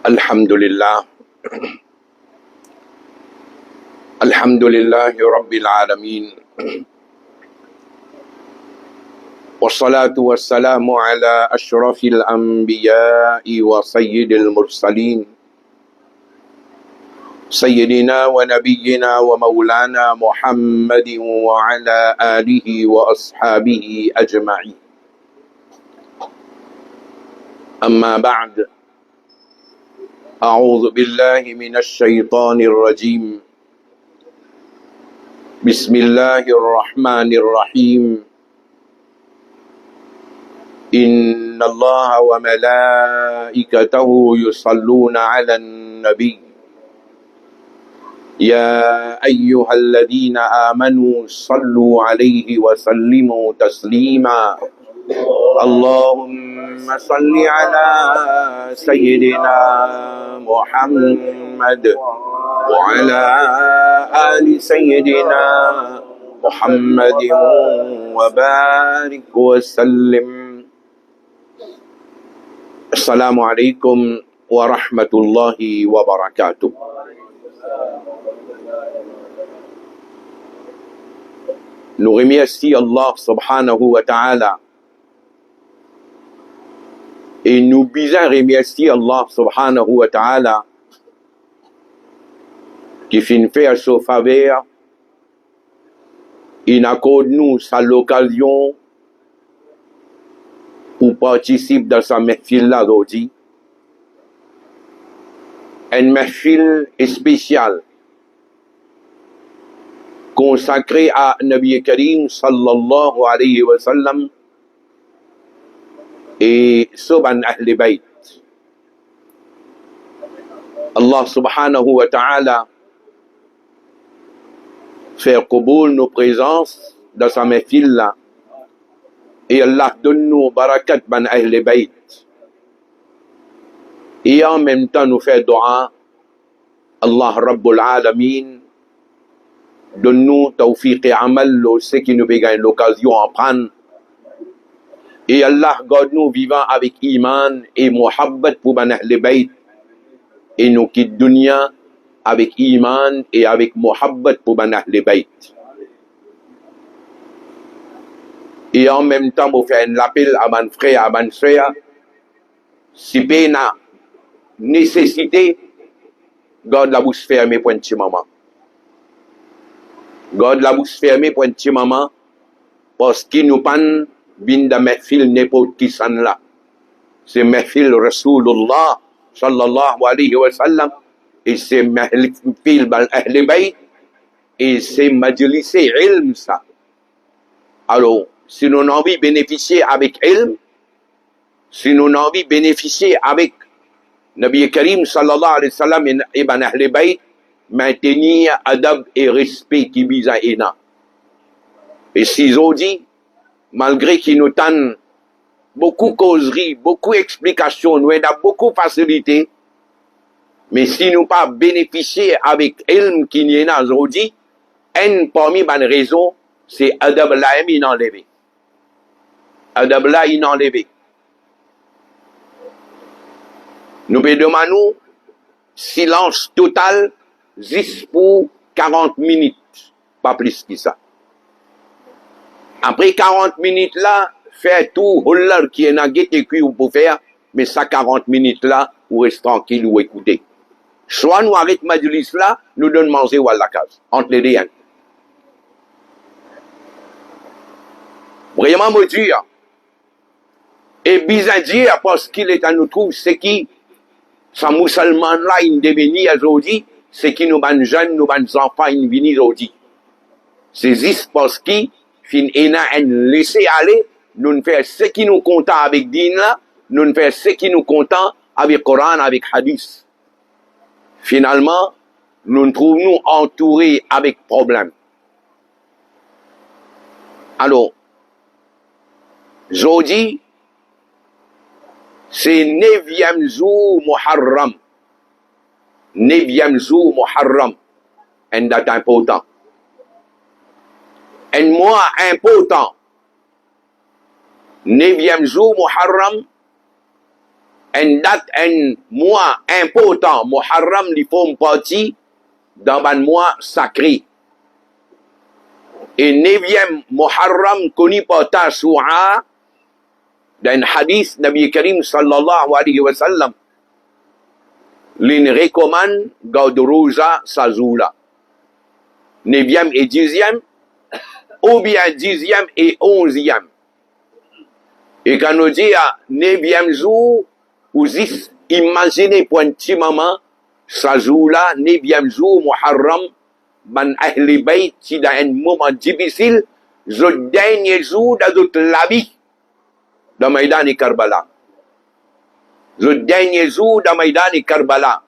الحمد لله الحمد لله رب العالمين والصلاة والسلام على أشرف الأنبياء وسيد المرسلين سيدنا ونبينا ومولانا محمد وعلى آله وأصحابه أجمعين أما بعد أعوذ بالله من الشيطان الرجيم بسم الله الرحمن الرحيم إن الله وملائكته يصلون على النبي يا أيها الذين آمنوا صلوا عليه وسلموا تسليما اللهم صل على سيدنا محمد وعلى آل سيدنا محمد وبارك وسلم السلام عليكم ورحمة الله وبركاته. Nous remercions Allah subhanahu wa ta'ala et nous bien remercier Allah subhanahu wa ta'ala qui fait faire sa faveur et accorde-nous sa l'occasion pour participer dans sa mahfil là aujourd'hui. Une mahfil spéciale consacrée à Nabi Karim sallallahu alayhi wa sallam et Soban Ahl Bayt. Allah subhanahu wa ta'ala fait qaboul nos présences dans sa mahfil là et Allah donne-nous barakat ban Ahl Bayt et en même temps nous fait dua Allah Rabbul Alamin donne-nous tawfiq et amal ce qui nous fait l'occasion à prendre et Allah garde-nous vivants avec iman et muhabbat pour ban Ahl Bayt et nous quitte dunya avec iman et avec muhabbat pour ban Ahl Bayt. Et en même temps, vous faites un appel à ban frère, à ban sœur, si pena nécessité, garde la bouche fermée pour un petit moment. Garde la bouche fermée pour un petit moment, parce qu'il nous pan bin da mahfil n'importe qui s'en là. C'est mahfil Rasulullah sallallahu alayhi wa sallam, et c'est mahfil ban Ahl Bayt, et c'est majlis ilm ça. Alors, si nous avons envie de bénéficier avec ilm, si nous avons envie de bénéficier avec Nabi Karim sallallahu alayhi wa sallam et ban Ahl Bayt, maintenir adab et respect qui bisa ena. Et si ont dit, malgré qu'il nous donne beaucoup causeries, beaucoup explications, nous avons beaucoup facilité, mais si nous pas bénéficier avec ilm qui n'y est là aujourd'hui, une parmi les raisons, c'est adab là inenlevé. Adab là inenlevé. Nous demandons silence total juste pour 40 minutes, pas plus que ça. Après 40 minutes là, faire tout hollard qui est dans guette que vous pouvez faire, mais ça 40 minutes là, vous restez tranquille ou écoutez. Soit nous arrêtons majlis là, nous donnons manger ou à la case, entre les deux. Vraiment me dire. Et bizarre dire parce qu'il est à nous trouve, c'est qui, ça musulman là, il devient aujourd'hui, c'est qui nous ban jeunes, nous ban enfants, ils viennent aujourd'hui. C'est juste parce qu'il fin ena laisser aller, nous ne faisons ce qui nous content avec din là, nous ne faisons ce qui nous content avec Coran, avec Hadith. Finalement, nous nous trouvons entourés avec problème. Alors, aujourd'hui, c'est 9e jour Muharram. 9e jour Muharram. Une date importante. Un mois important. 9e jour Muharram. une date, un mois important, Muharram, li font partie dans un mois sacré. Et 9e Muharram, connu par Tasu'a, dans un hadith, Nabi Karim sallallahu alayhi wa sallam, l'in recommande Gaudrouza Sazula. 9e et 10e, ou bien 10e et 11e. Et quand on dit à 9e jour, vous imaginez pour un petit moment, Sazula, 9e jour, Muharram, ban Ahli Bayt, si dans un moment difficile, le dernier jour de la vie, dans Maïdan et Karbala. Le dernier jour dans Maïdan et Karbala.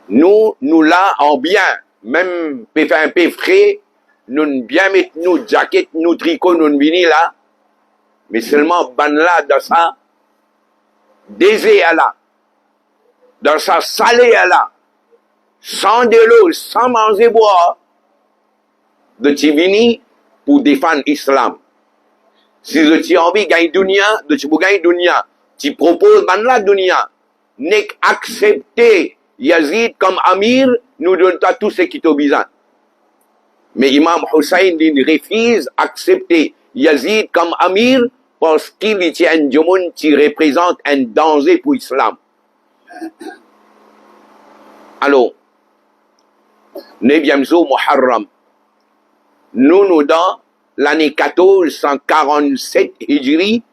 Nous là, en bien, même faire un peu frais, nous bien mettre nos jaquettes, nos tricots, nous venir là, mais seulement ban là, dans ça, désir à là, dans ça salé à là, sans de l'eau, sans manger boire, de Tivini pour défendre l'islam. Si tu as envie de gagner dunya, de tu gagner dunya, tu proposes ban la dunya, n'est accepter Yazid comme amir, nous donne pas tout ce qui t'ont besoin. Mais Imam Hussein il refuse d'accepter Yazid comme amir parce qu'il est un monde qui représente un danger pour l'islam. Alors, 9e jour Muharram, nous dans l'année 1447 Hijri,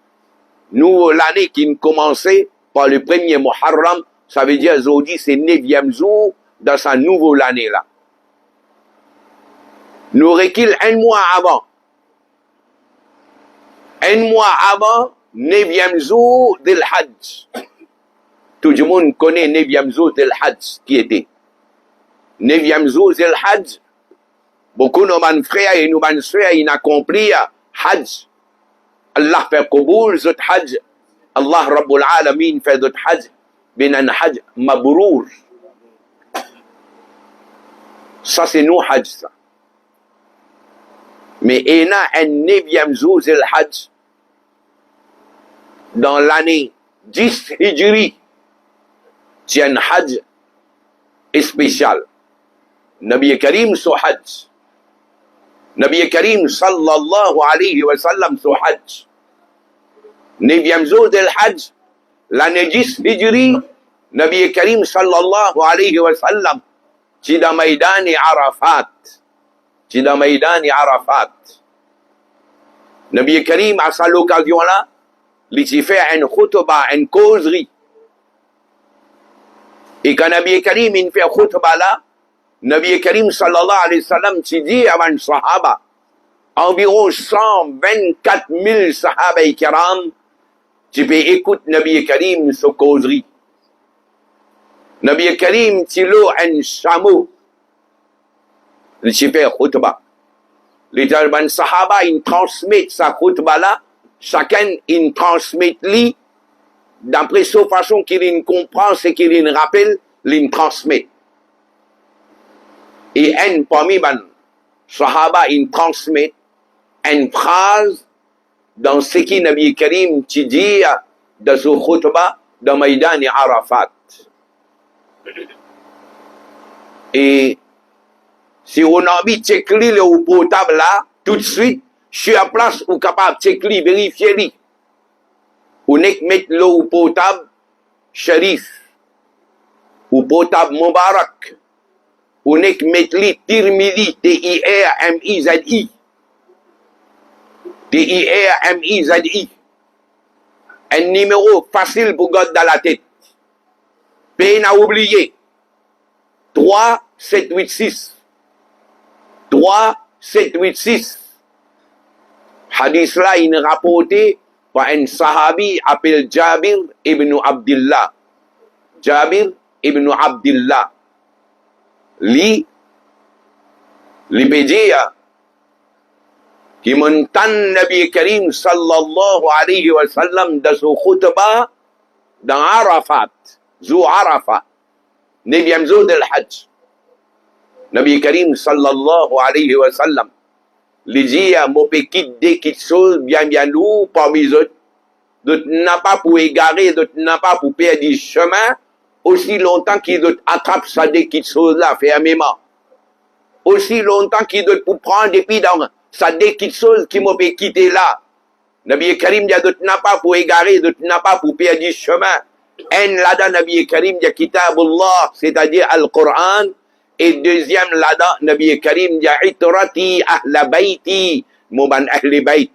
nous l'année qui commençait par le premier Muharram, ça veut dire aujourd'hui c'est 9e jour dans sa nouvelle année là. Nous reculons un mois avant. Un mois avant, 9e jour de l'Hajj. Tout le monde connaît 9e jour de l'Hajj qui était. 9e jour de l'Hajj. Beaucoup de nos frères et nos sœurs, ils ont accompli Hajj. Allah fait Kaboul, zot Hajj. Allah Rabbul Alamin fait zot Hajj. Ben un Hajj mabrour. Ça, c'est nous Hajj, ça. Mais il y a un 9e jour de l'Hajj dans l'année 10 Hijri. C'est un Hajj spécial. Nabi Karim so Hajj. Nabi Karim sallallahu alayhi wa sallam so Hajj. 9e jour de l'Hajj, l'année 10 Hijri, Nabi Karim sallallahu alayhi wa sallam, c'est dans Maïdan et Arafat. C'est dans Maïdan et Arafat. Nabi Karim, à cette occasion-là, il fait une khutbah, une causerie. Et quand Nabi Karim il fait khutbah là, Nabi Karim sallallahu alayhi wa sallam, il dit à un sahaba, environ 124 000 sahaba et kiram, tu peux écouter Nabi Karim sa causerie. Nabi Karim, il a un chameau. Il fait khutbah. Les sahaba, ils transmettent sa khutbah là, chacun, il transmet lui, d'après sa façon qu'il comprend, ce qu'il rappelle, il transmet. Et un parmi les sahaba, il transmet une phrase dans ce qui Nabi Karim dit dans son khutbah dans Maïdan et Arafat. Et si on a envie de checker le portable là, tout de suite, je suis à place ou capable de checker, vérifier. On est mettre le portable Sharif, ou portable Mubarak, on est mettre le Tirmidhi, T-I-R-M-I-Z-I. T-I-R-M-I-Z-I. Un numéro facile pour garder dans la tête. Peine à oublier. 3786. 3786. Hadith là, il est rapporté par un sahabi appelé Jabir ibn Abdullah. Jabir ibn Abdullah. Li peut dire qui montant Nabi Karim sallallahu alayhi wa sallam dans son khutbah dans Arafat. Zou Arafat. 9e jour de l'Hajj. Nabi Karim sallallahu alayhi wa sallam lui dit, mon petit quelque chose bien lourd parmi eux, d'autres n'a pas pour égarer, d'autres n'a pas pour perdre du chemin, aussi longtemps qu'ils d'autres attrapent ça des petites choses là, fermement. Aussi longtemps qu'ils d'autres pour prendre et puis dans ça des petites choses qui m'ont quitté là. Nabi Karim dit d'autres n'a pas pour égarer, d'autres n'a pas pour perdre du chemin. Un là-dedans, Nabi Karim dit Kitabullah, c'est-à-dire Al-Qur'an. Et deuxième là-dedans, Nabi Karim dit Itrati ahla bayti, mouban ahli bayt.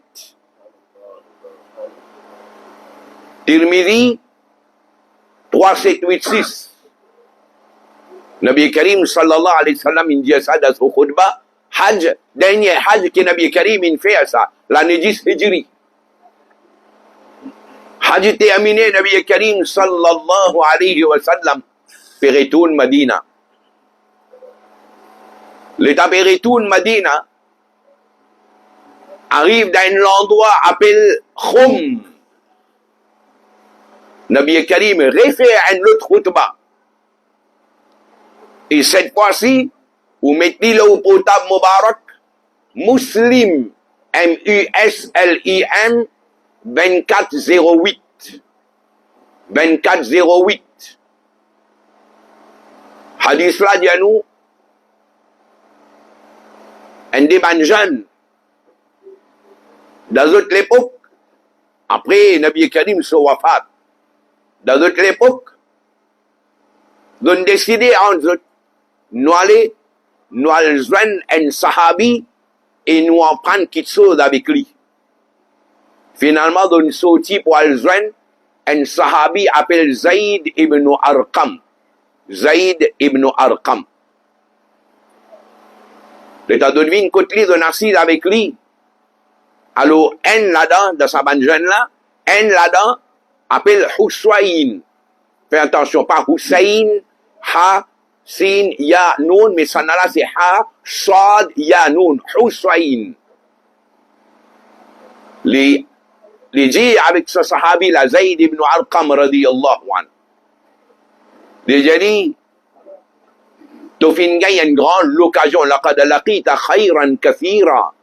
Tirmidhi 3786. Nabi Karim sallallahu alayhi wa sallam il dit ça dans son khutbah. Hajj, dernier Hajj que Nabi Karim il fait ça, l'année 10 Hijri. Hajj terminé, Nabi Karim sallallahu alayhi wa sallam retourne Madina. L'état retourne Madina arrive dans un endroit appelé Khoum. Nabi Karim refait un autre khutbah. Et cette fois-ci, vous mettez le portable Mubarak, Muslim, M-U-S-L-I-M, 2408. 2408. Hadith là, dit à nous, un débat jeune, dans toute l'époque, après Nabi Karim se wafat, dans toute l'époque, ils ont décidé entre eux, nous allons joindre un sahabi et nous en prendre quelque chose avec lui. Finalement, ils ont sorti pour aller joindre un sahabi appelé Zayd ibn Arqam. Zayd ibn Arqam. L'état de devine côté lui, on assis avec lui. Alors, un là-dedans, dans sa bande jeune là, un là-dedans, appelle Hussein. Fais attention, pas Hussein, Ha, Sin, Ya, Nun, mais ça là, c'est Ha, Sad, Ya, Nun, Hussein. Les dit avec ce sahabi, la Zayd ibn Arqam, radiyallahu anhu. Les dit, tu fin gagnes une grande occasion, laqad laqita khayran kathira.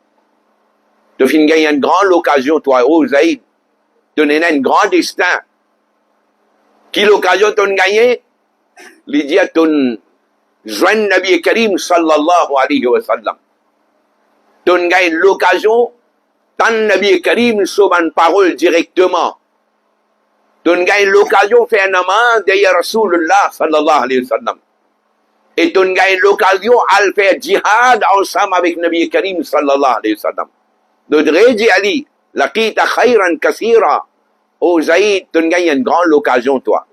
Tu fin gagnes une grande occasion, toi, oh Zayd. Tu n'as un grand destin. Quelle occasion tu as gagné? Il dit à ton joint Nabi Karim sallallahu alayhi wa sallam. Tu as gagné l'occasion, tant Nabi Karim sauve une parole directement. Tu as gagné l'occasion de faire un amant derrière Rasulullah sallallahu alayhi wa sallam. Et tu as gagné l'occasion de faire djihad ensemble avec Nabi Karim sallallahu alayhi wa sallam. Donc, Rédi Ali, laqita khayran kathira. Oh Zaïd, tu as gagné une grande occasion, toi.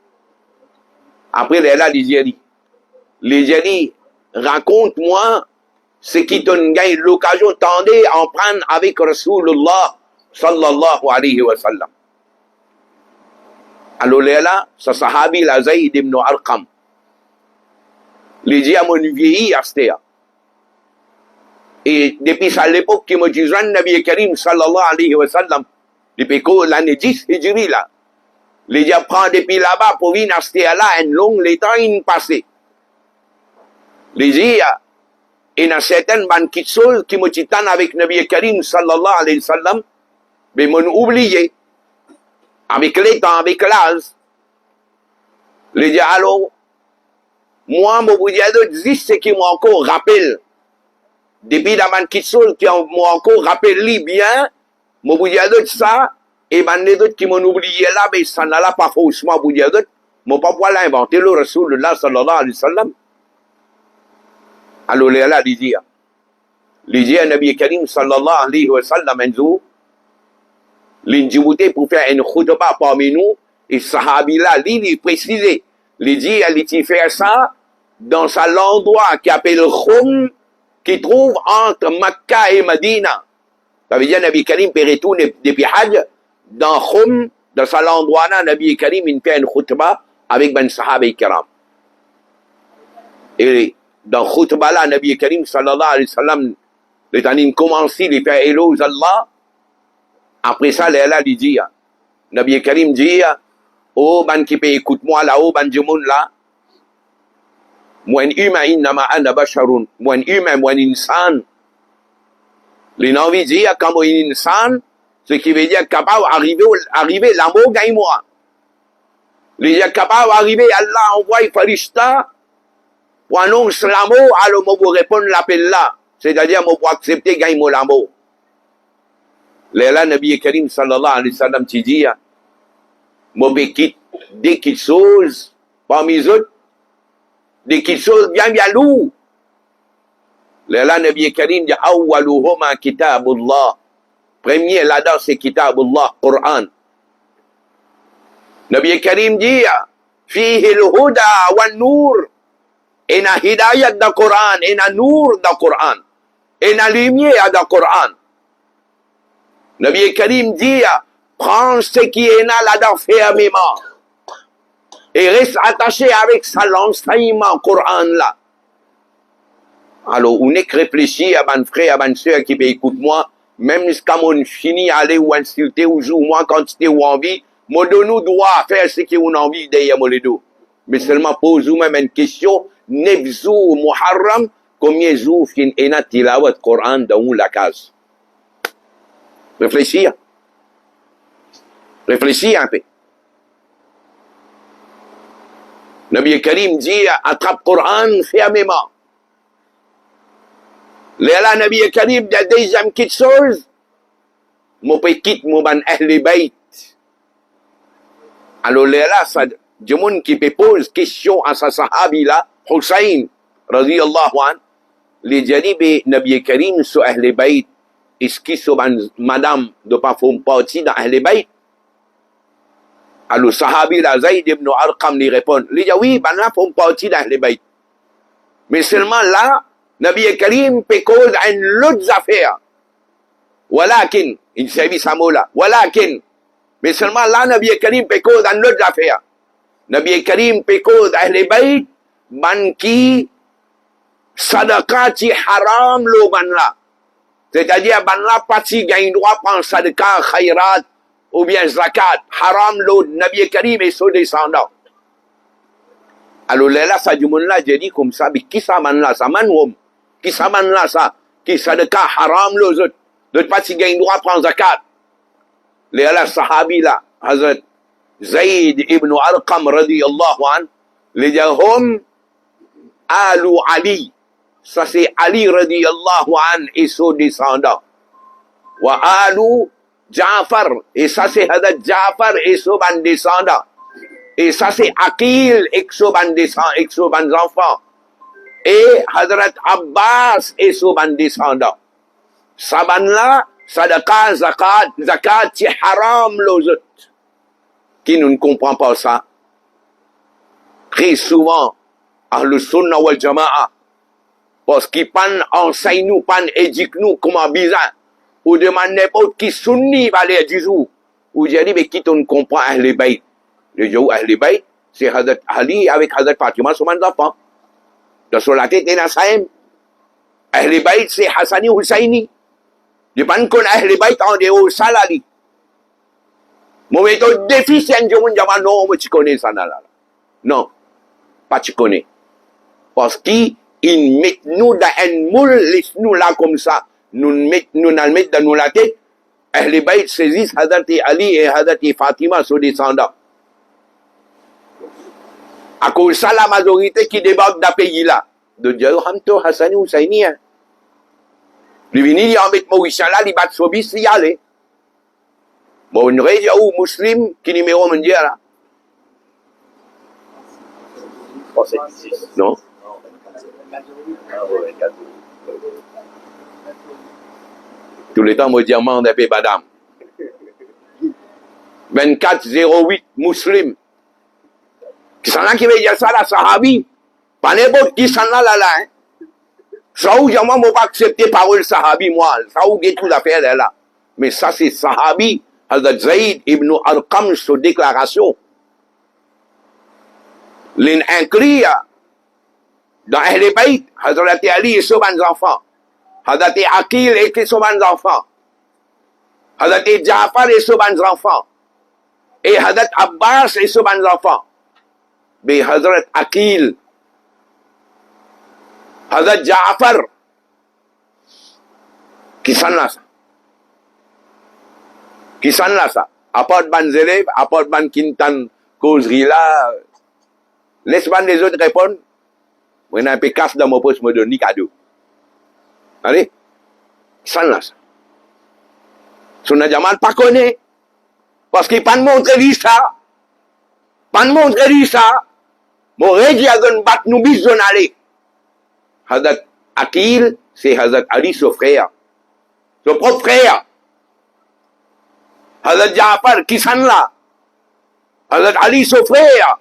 Après, là, les dit, raconte-moi ce qui t'a gagné l'occasion, tendez à en prendre avec Rasulullah sallallahu alayhi wa sallam. Alors là, ce sahabi, la Zayd ibn Arqam, les dit à mon vieilli, Astéa. Et depuis ça, l'époque qui m'a dit, Nabi Karim sallallahu alayhi wa sallam, depuis l'année 10 Hijri là, les gens prennent depuis là-bas pour venir acheter là un long temps in passé. Les gens, il y a certaines banquiers qui m'ont dit avec Nabi Karim sallallahu alayhi wa sallam, mais m'ont oublié. Avec les temps, avec l'âge. Les gens, alors, moi, je vous dis ce qui m'a encore rappelé. Depuis la banquier qui m'a encore rappelé bien, je vous dis ça, et les autres qui m'ont oublié là, mais ça n'a pas faussement vous dire d'autres, mais pas pouvoir l'inventer le Rasulullah sallallahu alayhi wa sallam. Alors là, il dit à Nabi Karim sallallahu alayhi wa sallam, l'individu pour faire une khutbah parmi nous, et sahabi là, il précisait, il dit, il fait ça dans l'endroit qui appelle Khoum, qui trouve entre Makkah et Medina. Ça veut dire Nabi Karim peut retourner depuis Hajj, dans Khoum, dans cet endroit-là, Nabi Karim, il fait une khutbah avec ben sahaba kiram. Et dans khutbah-là, Nabi Karim, sallallahu alayhi wa sallam, il commence, il fait éloge Allah. Après ça, là, il dit, Nabi Karim dit, oh, ben qui peut écoute-moi là-haut, ben du monde là. Moi, un humain, innama ana basharun. Moi, un humain, moi, un insan. Les navis disent, quand moi, un insan, Ce qui veut dire capable d'arriver l'amour gagne-moi. Il est capable d'arriver, Allah envoie Farishta pour annoncer l'amour, alors je vous répondre l'appel là. C'est-à-dire, je pour accepter gagne-moi l'amour. Là, Nabi Karim sallallahu alayhi wa sallam, tu dis, je vais quitter des petites choses parmi les autres, des petites choses bien lourdes. Là, Nabi Karim dit, awwaluhuma kitabullah. Premier là-dedans, c'est kitabullah, Coran. Nabi Karim dit, fihi al-huda wa nur. Ina hidayat da Quran, ina nur da Quran, ina lumière da Quran. Nabi Karim dit, prends ce qui est là-dedans fermement et reste attaché avec ça l'enseignement Coran là. Alors, on est réfléchi à mon frère, à mon soeur qui peut écouter moi, même quand on finit à aller ou insulter ou jouer moi quantité ou envie, moi de nous doit faire ce qu'on a envie derrière mon dos. Mais seulement pose-vous même une question, 9 jours Muharram, combien de jours fin ena tilawat Coran dans la case? Réfléchis. Réfléchis un peu. Nabi Karim dit, attrape Coran fermement. Là, Nabi Karim dit, deuxième petite chose, mon petit, mon ban Ahl Bayt. Alors là, ça, du monde qui peut poser question à sa sahabi là, Hussein, radiyallahu an, les dit, Nabi Karim sur Ahl Bayt, est-ce qu'il sont madame de pas faire partie dans Ahl Bayt? Alors, sahabi là, Zayd ibn Arqam lui répond, il dit, oui, ben là, font partie dans Ahl Bayt. Mais seulement là, Nabi Karim peut cause à une autre affaire. Walakin, il s'agit sa mot là. Walakin. Mais seulement là, Nabi Karim peut cause à une autre affaire. Nabi Karim peut cause à Ahl Bayt, ban qui sadaqa ci haram lo ban là. C'est-à-dire, ban là, pas si gagne droit par sadaqa, khayrat, ou bien zakat. Haram lo, Nabi Karim et son descendant. Alors là, ça du monde là, j'ai dit comme ça, mais qui ça man là, ça man homme? Qui ça man là, ça? Qui sadaqa haram lo, autres? D'autres pas si gagne droit par zakat. Là, sahabi là, Hazrat Zayd ibn Arqam radiyallahu an, les hum alu Ali. Ça c'est Ali radiyallahu an et son descendant. Wa alu Ja'far. Et ça c'est Hazrat Ja'far et son descendant. Et ça c'est Aqil et son enfant. Et Hazrat Abbas et son descendant. Saban là, sadaqa, zakat, c'est haram les autres. Qui ne comprend pas ça? Très souvent, Ahlus Sunnah wal Jama'a, parce qu'ils enseignent nous, éduquent nous comment bizarre, ou demandent n'importe qui sunni va aller du jour, ou j'ai dit, mais qui ne comprend Ahl Bayt? Le jour Ahl Bayt, c'est Hazrat Ali avec Hazrat Fatima, son enfant. Dans la tête, il y a Saïm. Ahl Bayt, c'est Hassani Hussaini. Je ne sais pas Ahl Bayt en dehors salari. Mon méthode déficient de mon diamant, non, tu connais ça là. Non, pas tu connais. Parce qu'ils mettent nous dans un moule, laissent-nous là comme ça. Nous le mettent dans la tête. Ahl Bayt saisissent Hazrat Ali et Hazrat Fatima, son descendant. À cause de ça, la majorité qui débarque dans ce pays-là. De dire, Hamto Hassani Hussaini, hein. Le vini, il en met Maurice là, il bat Sobis, il y allait. Bon, une région où musulman, qui numéro mondial là? Oh, c'est 6. Non? Tous les temps, moi, diamant de Badam. 24-08 musulmans. Qui sont là qui veut dire ça, la sahabi? Pas n'importe qui sont là, hein? Ça où, moi, je ne pas accepter parole sahabi, moi. Ça où, j'ai tout l'affaire là. Mais ça, c'est sahabi. Hazrat Zayd ibn Arqam, sa déclaration. L'incrit dans Ahl Bayt, Hazrat Ali et ses enfants. Hazrat Aqil et ses enfants. Hazrat Ja'far et ses enfants. Et Hazrat Abbas et ses enfants. Mais Hazrat Aqil, Hazrat Ja'far, qui sont là, ça. Kisan lah sa. Apart ban Zeleb, apart ban Kintan causerie là. Les ban les autres répondent. Mengenai pekas dan maupun semua ni kado. Allez. Kisan lah sa. Sunna Jamal pakon ni. Parce qu'il pan montre ça. Pan montre ça. Mon régi agon bat nous bizon aller. Hazrat Akil, c'est Hazrat Ali, son frère. Son propre frère. Hazrat Ja'far, kisan là. Hazrat Ali, son frère.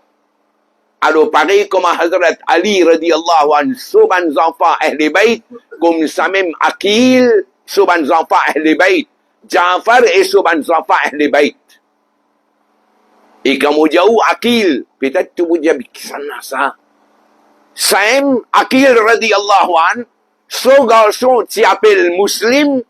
Alors, pareil comme Hazrat Ali, radiyallahu anhu, soban enfants Ahl Bayt, comme ça même Akil, soban enfants Ahl Bayt. Ja'far et soban enfants Ahl Bayt. Et kamu jauh Akil, peut-être tu vous dis, kisan là ça. Saïm, Akil radiyallahu an, son garçon qui appelle Muslim,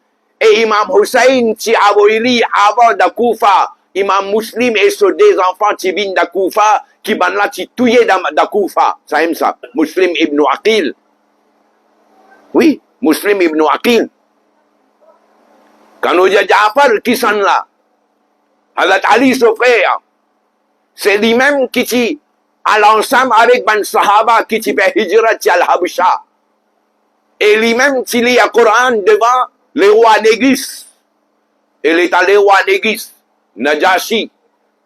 et Imam Hussein qui aboili avant de Koufa. Imam Muslim et ses deux enfants qui viennent de Koufa, qui ban là qui tué de Koufa. Saïm ça, Muslim ibn Aqil. Oui, Muslim ibn Aqil. Quand on dit Ja'far, qui s'en là? Hazrat Ali, son frère. C'est lui-même qui dit, à l'ensemble avec ban sahaba qui fait hijrat al-Habsha. Et lui-même qui lit le Coran devant le roi Négis. Et l'état le roi Négis, Najashi,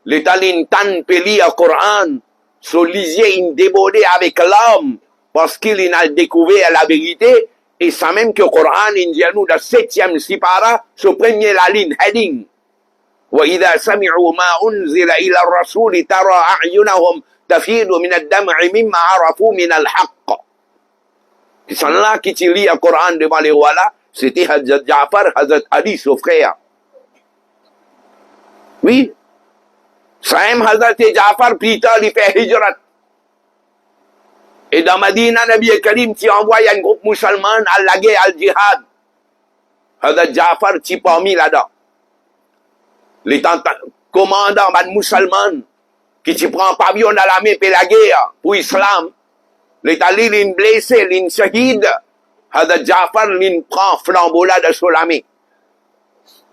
l'état l'intan peut lire le Coran, son lisier il débordé avec l'homme, parce qu'il a découvert la vérité, et ça même que le Coran, il dit nous, dans 7e sipara, ce premier la ligne, heading. وإذا سمعوا ما أنزل إلى الرسول ترى أعينهم تفيض من الدمع مما عرفوا من الحق. Qui sont là, qui lit le Coran devant les rois là, c'était Hazrat Ja'far, Hazrat Ali, son frère. Oui. Saïm Hazrat Ja'far, plus tard, il fait hijrat. Et dans Madina, Nabi Karim, qui envoie un groupe musulman à la guerre, al jihad. Hazrat Ja'far, qui parmi là-dedans. Les commandants musulmans qui te prend pavillon dans l'armée pour la guerre, pour l'islam, les talibs, les blessés, les shahid, Hazrat Ja'far, les prend flambeau là de son l'armée.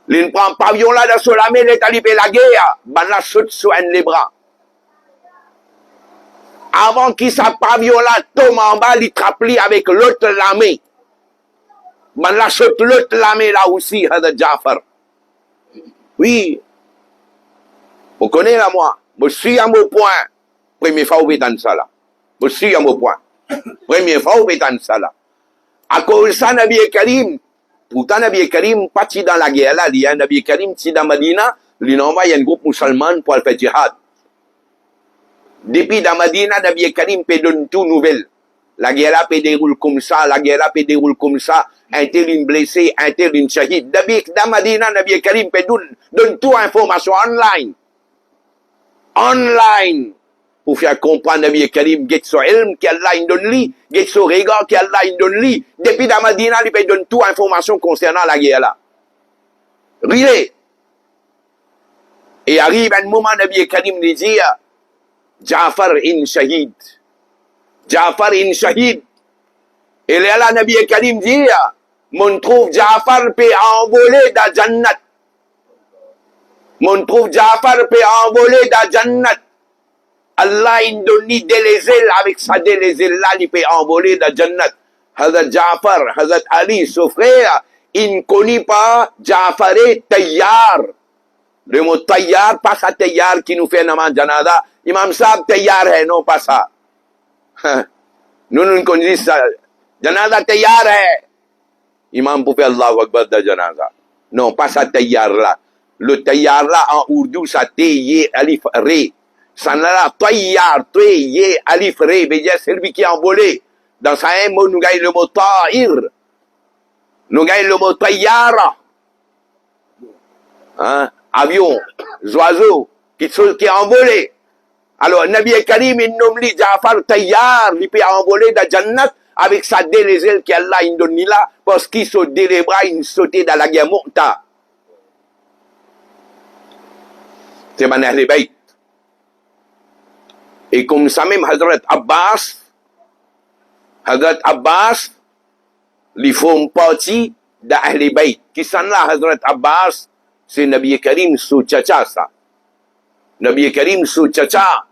Les prend pavillon là de son l'armée, les talibs pour la guerre, ben là, saute soigne les bras. Avant qu'il sa pavillon là tombe en bas, il trappe avec l'autre l'armée. Ben là, saute l'autre l'armée là aussi, Hazrat Ja'far. Oui. Vous connaissez là, moi. Je suis à mon point. Première fois, vous êtes ça là. Je suis à mon point. Première fois, vous êtes ça là. À cause de ça, Nabi Karim, pourtant, Nabi Karim, parti dans la guerre là, il y a Nabi Karim, qui dans Madina, il envoie un groupe musulman pour faire jihad. Depuis dans Madina, Nabi Karim peut donner tout nouvelle. La guerre là peut dérouler comme ça, la guerre là peut dérouler comme ça. Un tel une blessé, un tel une shahid. Dans Madina, Nabi Karim peut donner toute information online. Online. Pour faire comprendre Nabi Karim, get son ilm, qui Allah il donne lui, get son regard, qui Allah il donne lui. Depuis dans Madina, il peut donner toute information concernant la guerre là. Rilez. Et arrive un moment, Nabi Karim lui dit, Ja'far in shahid. Ja'far in shahid. Et là, Nabi Karim dit, mon trouve Ja'far peut envoler dans Jannat. Mon trouve Ja'far peut envoler dans Jannat. Allah il donne des ailes avec ça des ailes là, il peut envoler dans Jannat. Hazrat Ja'far, Hazrat Ali, son frère, il ne connaît pas Ja'far Tayyar. Le mot Tayyar, pas ça Tayyar qui nous fait namaz Janada. Imam Sahab Tayyar है, non pas ça. Nous ne connaissons ça. Janada Tayyar है. Imam pour faire Allahu Akbar de Janaza. Non, pas ça Tayyar là. Le Tayyar là en ourdou, ça T-Y alif ré. Ça là Tayyar, T-Y alif ré. Mais c'est celui qui est envolé. Dans ça un mot, nous gagnons le mot Ta'ir. Nous gagnons le mot Tayyara. Hein? Avion, oiseau, qui est envolé. Alors, Nabi Karim, il nomme lui Ja'far Tayyar, il peut envoler dans Jannat avec sa délézelle qu'Allah il donne là, parce qu'il saute les bras, il sautait dans la guerre Mu'ta. C'est Bani Ahl Bayt. Et comme ça même, Hazrat Abbas, ils font partie d'Ahl Bayt. Qui sont là, Hazrat Abbas, c'est Nabi Karim sous Tchacha ça. Nabi Karim sous Tchacha.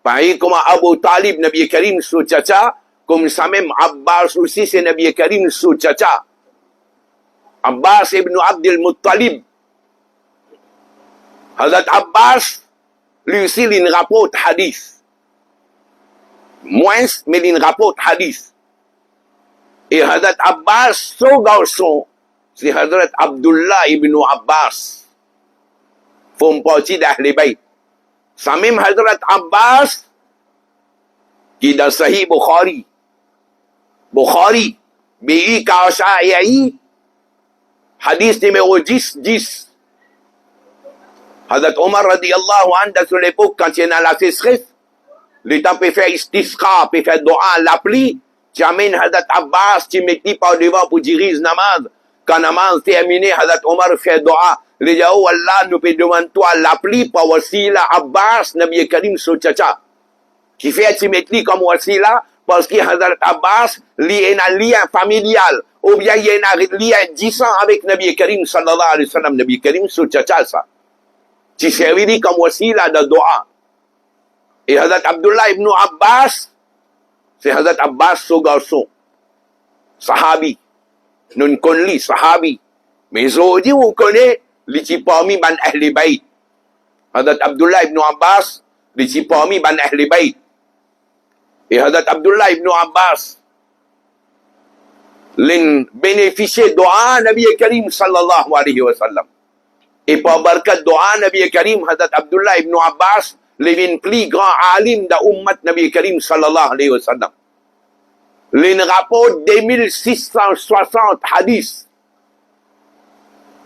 Pareil comme Abu Talib, Nabi Karim sous Tchacha, comme ça même Abbas aussi c'est Nabi Karim sous Tchacha. Abbas ibn Abdul Muttalib. Hazrat Abbas, lui aussi, il rapporte hadith. Moins, mais il rapporte hadith. Et Hazrat Abbas, son garçon, c'est Hazrat Abdullah ibn Abbas. Font partie d'Ahl Bayt. Ça même Hazrat Abbas, qui est dans Sahih Bukhari. Bukhari, B-I-K-H-A-I-A-I, hadith numéro 10. Hazrat Omar radiyallahu anhu, sur l'époque, quand il y a la sécheresse, l'État peut faire istisqa, peut faire doa à la pluie, tu amènes Hazrat Abbas, tu mets par devant pour diriger namaz. Quand namaz terminé, Hazrat Omar fait doa. Il dit, oh Allah, nous peut demander toi la pluie par wasila Abbas, Nabi Karim Sochacha. Qui fait tu mets comme wasila, parce que Hazrat Abbas, il y a un lien familial, ou bien il y a un lien disant avec Nabi Karim sallallahu alayhi wa sallam, Nabi Karim Sochacha ça. Tu servis comme wasila de doa. Et Hazrat Abdullah ibn Abbas, c'est Hazrat Abbas son garçon. Sahabi. Nous connaissons sahabi. Mais aujourd'hui, on connaît les parmi ban Ahl Bayt. Hazrat Abdullah ibn Abbas, les parmi ban Ahl Bayt. Et Hazrat Abdullah ibn Abbas, l'en bénéficié doa Nabi Karim sallallahu alayhi wa sallam. Et par barkat doa Nabi Karim, Hazrat Abdullah ibn Abbas, le plus grand alim de ummat Nabi Karim sallallahu alayhi wa sallam. Le rapport 2660 hadiths.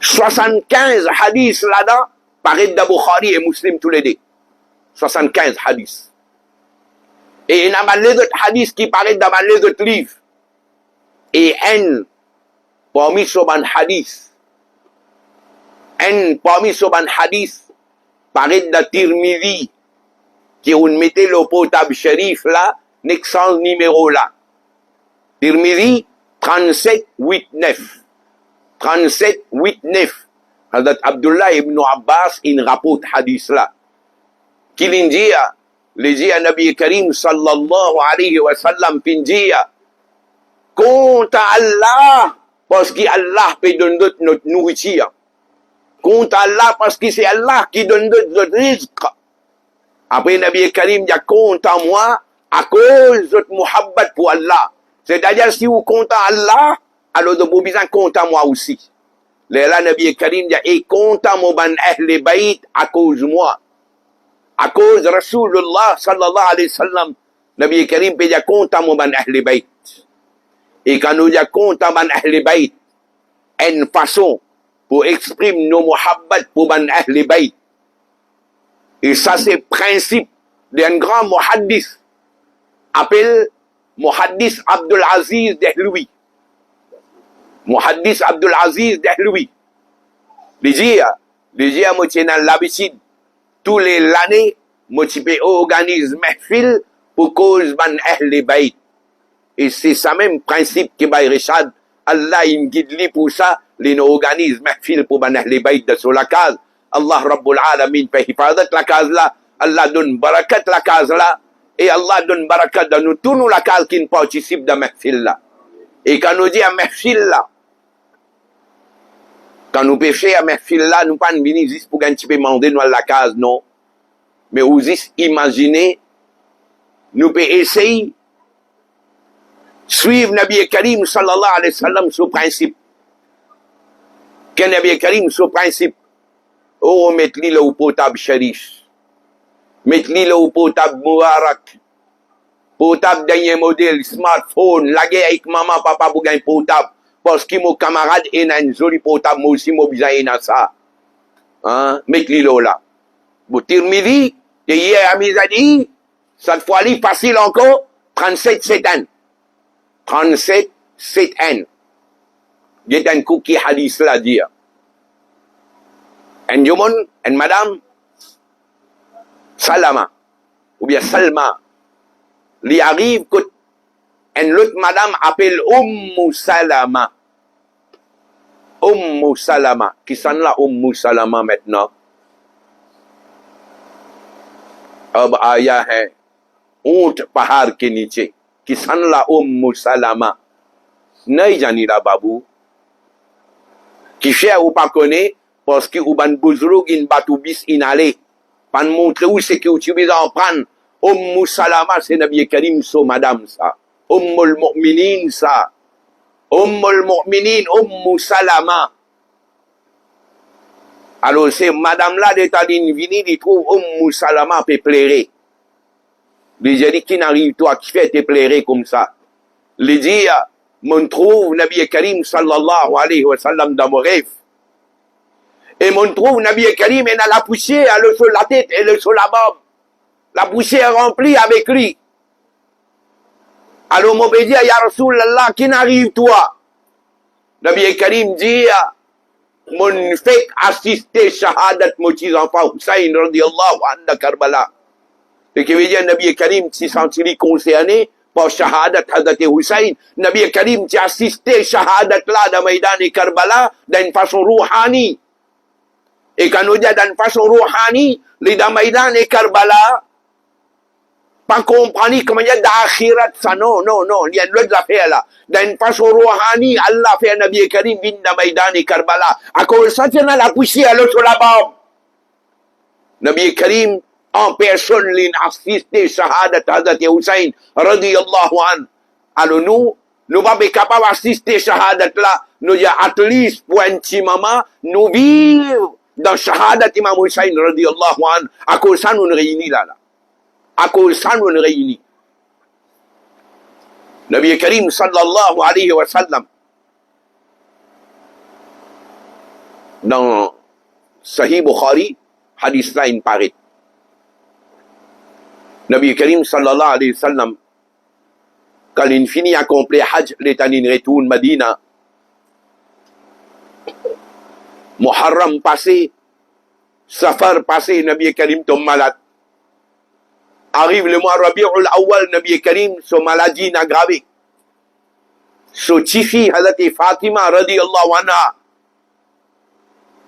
75 hadiths là-dedans, paraît de Bukhari et Muslim tous les deux. 75 hadiths. Et il y a les autres hadiths qui paraissent dans les autres livres. Et un, parmi ce hadith, paraît de Tirmidhi, qui on mettait le potable shérif là, sans numéro là. Tirmidhi 3789. 3789. Hazrat Abdullah ibn Abbas in rapporte hadith là. Qu'il dit, les dit à Nabi Karim sallallahu alayhi wa sallam, fin dit, compte à Allah, parce qu'Allah peut donner notre nourriture. Compte à Allah, parce que c'est Allah qui donne notre rizq. Après, Nabi Karim dit, compte à moi, à cause de votre muhabbat pour Allah. C'est-à-dire, si vous comptez à Allah, alors vous besoin compter à moi aussi. Là, Nabi Karim dit, et compte à mon ban Ahl Bayt à cause de moi. À cause de Rasulullah sallallahu alayhi wa sallam. Nabi Karim peut dire, compte à mon ban Ahl Bayt. Et quand nous disons compte à ban Ahl Bayt, une façon pour exprimer nos muhabbat pour ban Ahl Bayt. Et ça, c'est le principe d'un grand muhaddis. Appelle Muhaddis Abdul Aziz Dehlawi. Muhaddis Abdul Aziz Dehlawi. Les jours, moi, j'ai l'habitude, tous les années, moi, je peux organiser mahfil pour cause ban Ahl Bayt. Et c'est ça même principe que Baye Richard, Allah, il me guide lui pour ça, il organise mahfil pour ban Ahl Bayt de sur la case. Allah Rabbul Alamin fait hifadat la case là. Allah donne barakat la case là. Et Allah donne barakat dans nous, tous nous la case qui participent dans mahfil là. Et quand nous dit à mahfil là, quand nous péchons à mahfil là, nous pas venir juste pour un petit peu demander nous à la case, non. Mais vous juste imaginer, nous pouvons essayer suivre Nabi Karim sallallahu alayhi wa sallam sur principe. Qu'un Nabi Karim sur principe, oh, mettez-le là au potable sharif. Mettez-le là au potable Mubarak. Potable dernier modèle, smartphone, la guerre avec maman, papa pour gagner potable. Parce que mon camarade est un joli potable, moi aussi, moi, besoin de ça. Hein? Mettez-le là. Vous Tirmidhi, et hier, à Mizadi, cette fois-là, facile encore, 37 7 ans. 37 7 ans. Il y a un coup qui hadith là dire. Un jumon, un madame, Salama, ou bien Salma, lui arrive que une autre madame appelle Salama. Salama. Qui s'en là Salama maintenant? अब आया है ऊंट पहाड़ के नीचे किसान ला Salama. नहीं जानी ला बाबू kisha ou pas connaît parce que ou ban buzrug in batu bis inale pan montre où c'est que tu veux en prendre Salama c'est Nabi Karim so madame ça Ummul Mu'minin ça Ummul Mu'minin Salama. Alors c'est madame là d'état-d'une vini, il trouve Salama peut plairer. Il dit qui n'arrive toi qui fait te plairer comme ça. Il dit mon trouve Nabi Karim sallallahu alayhi wa sallam dans mon rêve. Et mon trouve Nabi Karim et la poussière elle sur la tête et le sur la barbe. La poussière est remplie avec lui. Alors mon dit ya Rasulallah qui n'arrive toi. Nabi Karim dit mon fait assister shahadat mon petit enfant Hussein radiyallahu anhu Karbala. Ce qui veut dire Nabi Karim s'est senti concerné par shahadat Hazrat Hussein. Nabi Karim s'est assisté shahadat là dans Maïdan Karbala d'une façon rouhani. Et quand on dit d'une façon rouhani, les dans Maïdan Karbala, pas comprendre comment il y a d'akhirat ça, non, il y a l'autre affaire là. D'une façon rouhani, Allah fait Nabi Karim bin dans Maïdan Karbala. À cause de ça, il y a la poussière à l'autre là-bas. Nabi Karim, en personne, l'assisté shahadat Hazrat Hussein, radiyallahu an. Alors nous ne sommes pas capables d'assister shahadat là. Nous y a at least pour un petit moment, nous vivons dans shahadat Imam Hussein, radiyallahu an. À cause de ça, nous nous réunissons là. À cause de ça, nous nous réunissons. Nabi Karim sallallahu alayhi wa sallam, dans Sahih Bukhari, hadith là, il paraît. Nabi Karim sallallahu alayhi wa sallam, quand il finit accompli Hajj, l'état in retourne Madina, Muharram passé, Safar passé, Nabi Karim tombe malade. Arrive le mois Rabi'ul Awwal, Nabi Karim, son maladie aggravée. Son tifi, Hazrat Fatima, radiyallahu anha,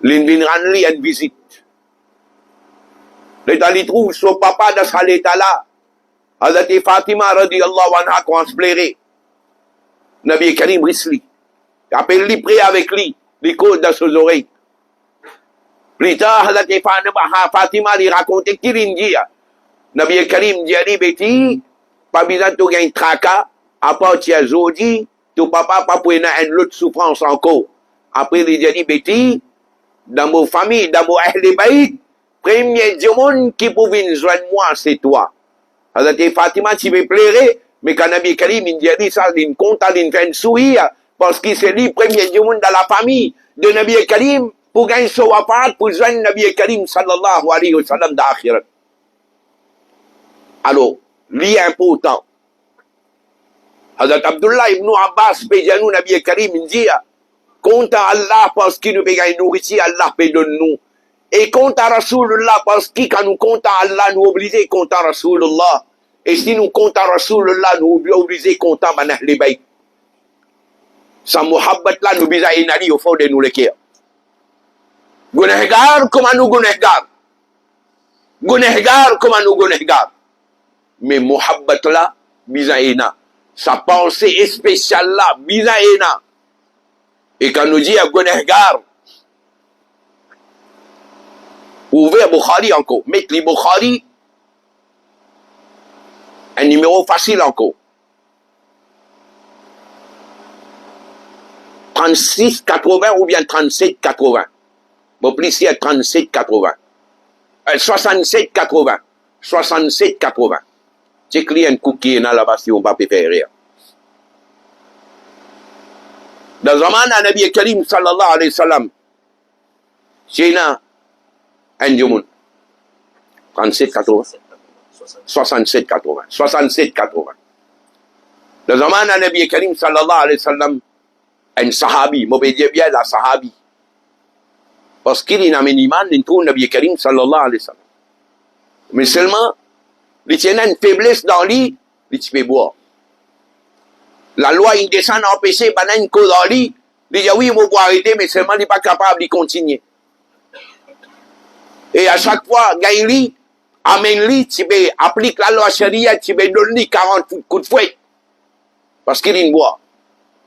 l'in ranli en visite. L'état il trouve son papa dans cet état-là. Hazrat Fatima, radiyallahu anha, commence à pleurer. Nabi Karim risli. Appelle-lui, prie avec lui, les causes dans ses oreilles. Plus tard, Hazrat Fatima lui racontait qu'il dit. Nabi Karim dit à Beti, pas besoin de gagner tracas, à part tu as Zodi, ton papa pas pour une autre souffrance encore. Après, il dit Beti, dans mon famille, dans mon Ahl Bayt, premier du monde qui pouvait nous joindre moi, c'est toi. Alors, Fatima, tu veux pleurer, mais quand Nabi Karim, il dit ça, il compte, il fait un sourire, parce qu'il c'est lui, premier du monde dans la famille de Nabi Karim, pour gagner son wafat, pour joindre Nabi Karim, sallallahu alayhi wa sallam, d'akhirat. Alors, lui important. Hazrat Abdullah ibn Abbas, nous Nabi Karim, il dit, compte à Allah parce qu'il nous paye nourriture, Allah paye de nous. Et compte à Rasulullah parce que quand nous comptons à Allah, nous obligés de compter à Rasulullah. Et si nous comptons à Rasulullah, nous obligés de compter à Manahli Bayt. Sa muhabbat là, nous bisa inali au fond de nous le cœur. Gunehgar, comment nous gunehgar? Gunehgar, comment nous gunehgar? Mais muhabbat là, bizaïna. Sa pensée spéciale là, bizaïna. Et quand nous dit à Gunehgar, ouvrez Bukhari encore. Mettez les Bukhari, un numéro facile encore. 36,80 ou bien 37,80. Bon, plus ici à 37,80. 67,80. 67,80. C'est client qui là-bas si on va pas faire rien. Dans le zaman de Nabi Karim sallallahu alayhi wa sallam, c'est un djoumoun. 37,80. 67,80. 67,80. Dans le zaman de Nabi Karim sallallahu alayhi wa sallam, un sahabi, m'obédiez bien la sahabi. Parce qu'il y a un iman, il trouve Nabi Karim sallallahu alayhi wa sallam. Mais seulement, il y a une faiblesse dans lui, il peut boire. La loi, il descend empêcher, il y a une cause dans lui, Il dit, oui, on va arrêter, mais seulement il n'est pas capable de continuer. Et à chaque fois, Gaïli, amène-lui, tu peux appliquer la loi charia, tu peux donner 40 coups de fouet. Parce qu'il est bois.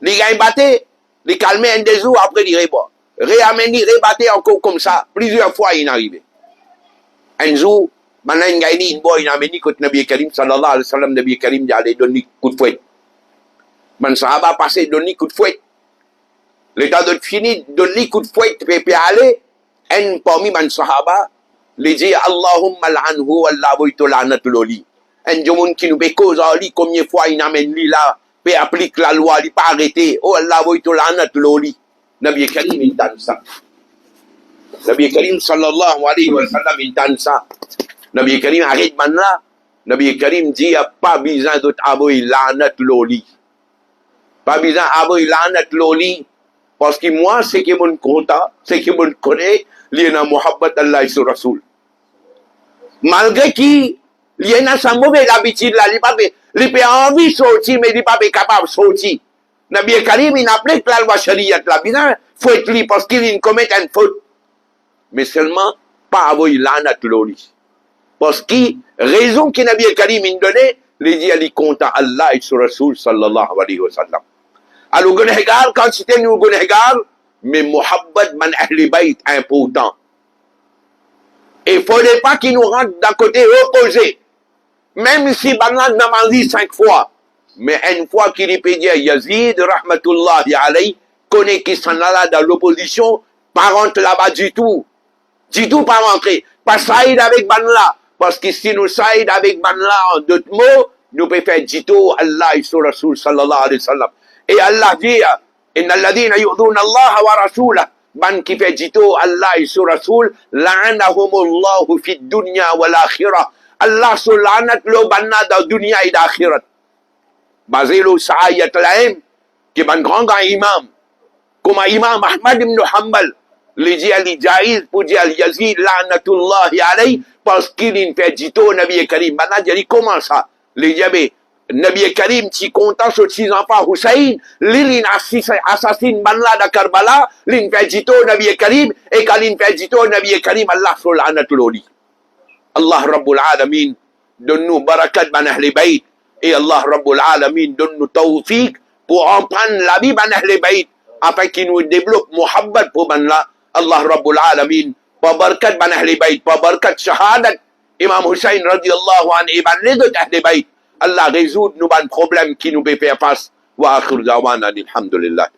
Les gars, ils battent, les calmer un des jours, après, ils reboient. Réamène, ils rebattent encore comme ça. Plusieurs fois, il est arrivé. Un jour, maintenant, il a dit, il a amené contre Nabi Karim, sallallahu alayhi wa sallam, Nabi Karim, il allait donner coup de fouet. Man sahaba passé, donner coup de fouet. L'état de fini, donner coup de fouet, tu peux aller. Un parmi man sahaba, les dit, Allahumma l'anhu, Allah, voito l'anatul oli. Un jomoun qui nous fait cause, combien de fois il amène lui là, peut appliquer la loi, il pas arrêté. Oh Allah, voito l'anatul oli. Nabi Karim, il donne ça. Nabi Karim, sallallahu alayhi wa sallam, il donne ça. Nabi Karim arrête maintenant. Nabi Karim dit, il n'y a pas besoin d'autre aboy l'anatul oli. Pas besoin d'avoir l'anat loli. Parce que moi, c'est que mon compte, c'est que mon connaît, il y a Muhammad Allah sur Rasoul. Malgré qu'il y a sa mauvaise habitude là, il peut envie de sortir, mais il n'est pas capable de sortir. Nabi Karim, il n'a pas que la loi charia là, bien, faut être libre parce qu'il commet une faute. Mais seulement, pas avoir l'anat loli. Parce que, raison que Nabi Karim il donnait, il dit, il compte Allah sur Rasoul sallallahu alayhi wa sallam. Alors, Gunhegar, quand c'était nous Gunhegar, mais Muhammad man Ahli Bayt important. Et il ne faudrait pas qu'il nous rentre d'un côté opposé. Même si Banlan n'a dit 5 fois. Mais une fois qu'il peut dire Yazid, rahmatullahi alayhi, connaît qu'il s'en a là dans l'opposition, pas rentrer là-bas du tout. Du tout pas rentrer. Pas saïd avec Banla. Parce que si nous saïd avec Banla en d'autres mots, nous pouvons faire du tout Allah et sur Rasoul sallallahu alayhi wa sallam. Et Allah dit, Inna alladhina yu'dhuna Allah wa rasulah. Man qui fait dito Allah et sur Rasoul, la'anahumullahu fi dunya wa l'akhirah. Allah sur la'anat lo banna dans dunya et l'akhirat. Basé lo sa'ayat l'aim, qui ban grand imam. Comme imam Ahmad ibn Hanbal, les dit Ali Jaïz pour dire Yazid la'anatullahi alayhi, parce qu'il fait dito Nabi Karim. Banna dit comment ça? Les dit, Nabi Karim, si content sur 6 enfants Hussein, l'in assassine Banla de Karbala, l'in fait jito Nabi Karim, et quand l'in fait jito Nabi Karim, Allah sur l'anatul. Allah Rabbul Alamin, donne-nous barakat ban Ahli Bayt, et Allah Rabbul Alamin, donne-nous tawfiq pour en prendre la vie ban Ahli Bayt, afin qu'il nous développe Muhammad pour Banla, Allah Rabbul Alamin, pour barakat ban Ahli Bayt, pour barakat shahadat, Imam Hussein radiallahu anhu, et ban les autres Ahli Bayt. Allah résout nos problèmes qui nous fait faire face. Wa akhir dawana alhamdulillah.